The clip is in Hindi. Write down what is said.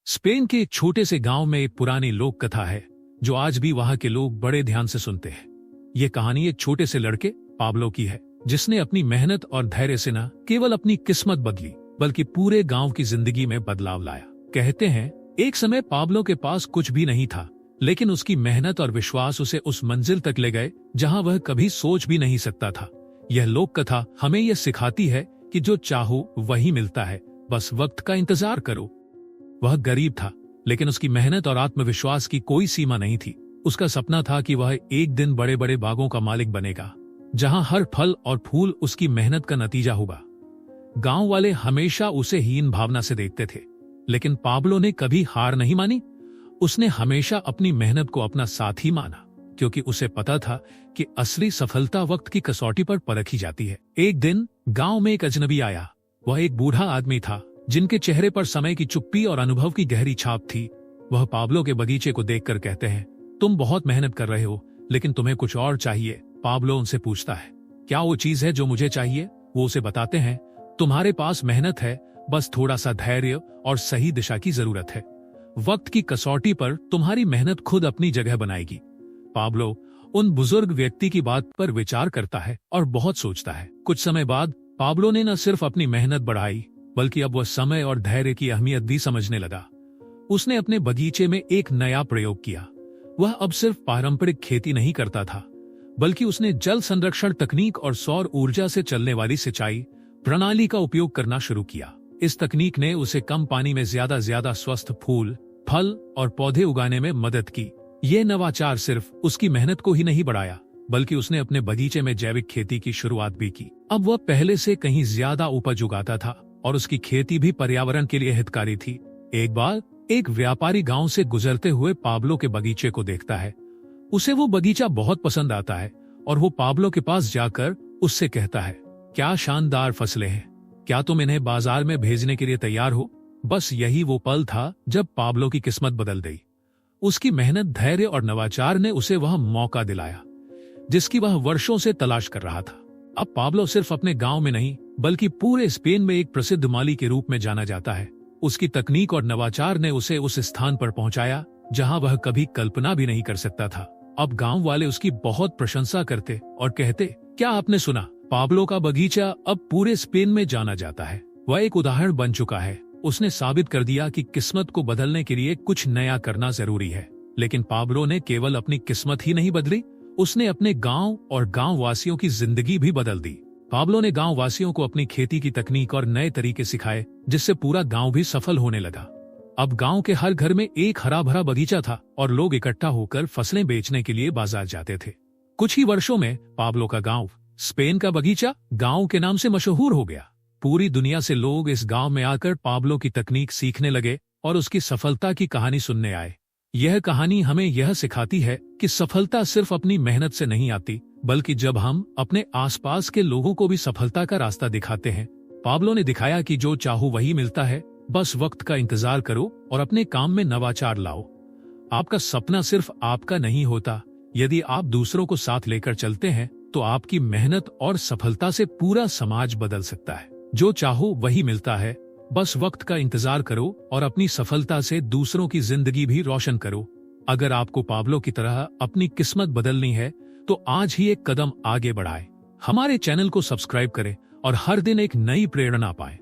स्पेन के एक छोटे से गांव में एक पुरानी लोक कथा है जो आज भी वहां के लोग बड़े ध्यान से सुनते हैं। ये कहानी एक छोटे से लड़के पाब्लो की है जिसने अपनी मेहनत और धैर्य से न केवल अपनी किस्मत बदली बल्कि पूरे गांव की जिंदगी में बदलाव लाया। कहते हैं एक समय पाब्लो के पास कुछ भी नहीं था, लेकिन उसकी मेहनत और विश्वास उसे उस मंजिल तक ले गए जहां वह कभी सोच भी नहीं सकता था। यह लोक कथा हमें यह सिखाती है कि जो चाहो वही मिलता है, बस वक्त का इंतजार करो। वह गरीब था, लेकिन उसकी मेहनत और आत्मविश्वास की कोई सीमा नहीं थी। उसका सपना था कि वह एक दिन बड़े बड़े बागों का मालिक बनेगा, जहां हर फल और फूल उसकी मेहनत का नतीजा होगा। गांव वाले हमेशा उसे हीन भावना से देखते थे, लेकिन पाब्लो ने कभी हार नहीं मानी। उसने हमेशा अपनी मेहनत को अपना साथी माना, क्योंकि उसे पता था कि असली सफलता वक्त की कसौटी पर परखी जाती है। एक दिन गांव में एक अजनबी आया। वह एक बूढ़ा आदमी था जिनके चेहरे पर समय की चुप्पी और अनुभव की गहरी छाप थी। वह पाब्लो के बगीचे को देखकर कहते हैं, तुम बहुत मेहनत कर रहे हो, लेकिन तुम्हें कुछ और चाहिए। पाब्लो उनसे पूछता है, क्या वो चीज है जो मुझे चाहिए? वो उसे बताते हैं, तुम्हारे पास मेहनत है, बस थोड़ा सा धैर्य और सही दिशा की जरूरत है। वक्त की कसौटी पर तुम्हारी मेहनत खुद अपनी जगह बनाएगी। पाब्लो उन बुजुर्ग व्यक्ति की बात पर विचार करता है और बहुत सोचता है। कुछ समय बाद पाब्लो ने न सिर्फ अपनी मेहनत बढ़ाई, बल्कि अब वह समय और धैर्य की अहमियत भी समझने लगा। उसने अपने बगीचे में एक नया प्रयोग किया। वह अब सिर्फ पारंपरिक खेती नहीं करता था, बल्कि उसने जल संरक्षण तकनीक और सौर ऊर्जा से चलने वाली सिंचाई प्रणाली का उपयोग करना शुरू किया। इस तकनीक ने उसे कम पानी में ज्यादा स्वस्थ फूल, फल और पौधे उगाने में मदद की। यह नवाचार सिर्फ उसकी मेहनत को ही नहीं बढ़ाया, बल्कि उसने अपने बगीचे में जैविक खेती की शुरुआत भी की। अब वह पहले से कहीं ज्यादा उपज उगाता था और उसकी खेती भी पर्यावरण के लिए हितकारी थी। एक बार एक व्यापारी गांव से गुजरते हुए पाब्लो के बगीचे को देखता है। उसे वो बगीचा बहुत पसंद आता है और वो पाब्लो के पास जाकर उससे कहता है, क्या शानदार फसलें हैं, क्या तुम इन्हें बाजार में भेजने के लिए तैयार हो? बस यही वो पल था जब पाब्लो की किस्मत बदल गई। उसकी मेहनत, धैर्य और नवाचार ने उसे वह मौका दिलाया जिसकी वह वर्षों से तलाश कर रहा था। अब पाब्लो सिर्फ अपने गांव में नहीं, बल्कि पूरे स्पेन में एक प्रसिद्ध माली के रूप में जाना जाता है। उसकी तकनीक और नवाचार ने उसे उस स्थान पर पहुंचाया जहां वह कभी कल्पना भी नहीं कर सकता था। अब गांव वाले उसकी बहुत प्रशंसा करते और कहते, क्या आपने सुना, पाब्लो का बगीचा अब पूरे स्पेन में जाना जाता है। वह एक उदाहरण बन चुका है। उसने साबित कर दिया कि किस्मत को बदलने के लिए कुछ नया करना जरूरी है। लेकिन पाब्लो ने केवल अपनी किस्मत ही नहीं बदली, उसने अपने गांव और गांव वासियों की जिंदगी भी बदल दी। पाब्लो ने गांव वासियों को अपनी खेती की तकनीक और नए तरीके सिखाए, जिससे पूरा गांव भी सफल होने लगा। अब गांव के हर घर में एक हरा भरा बगीचा था और लोग इकट्ठा होकर फसलें बेचने के लिए बाजार जाते थे। कुछ ही वर्षों में पाब्लो का गांव स्पेन का बगीचा गांव के नाम से मशहूर हो गया। पूरी दुनिया से लोग इस गांव में आकर पाब्लो की तकनीक सीखने लगे और उसकी सफलता की कहानी सुनने आए। यह कहानी हमें यह सिखाती है कि सफलता सिर्फ अपनी मेहनत से नहीं आती, बल्कि जब हम अपने आसपास के लोगों को भी सफलता का रास्ता दिखाते हैं। पाब्लो ने दिखाया कि जो चाहो वही मिलता है, बस वक्त का इंतजार करो और अपने काम में नवाचार लाओ। आपका सपना सिर्फ आपका नहीं होता, यदि आप दूसरों को साथ लेकर चलते हैं तो आपकी मेहनत और सफलता से पूरा समाज बदल सकता है। जो चाहो वही मिलता है, बस वक्त का इंतजार करो और अपनी सफलता से दूसरों की जिंदगी भी रोशन करो। अगर आपको पाब्लो की तरह अपनी किस्मत बदलनी है तो आज ही एक कदम आगे बढ़ाएं। हमारे चैनल को सब्सक्राइब करें और हर दिन एक नई प्रेरणा पाएं।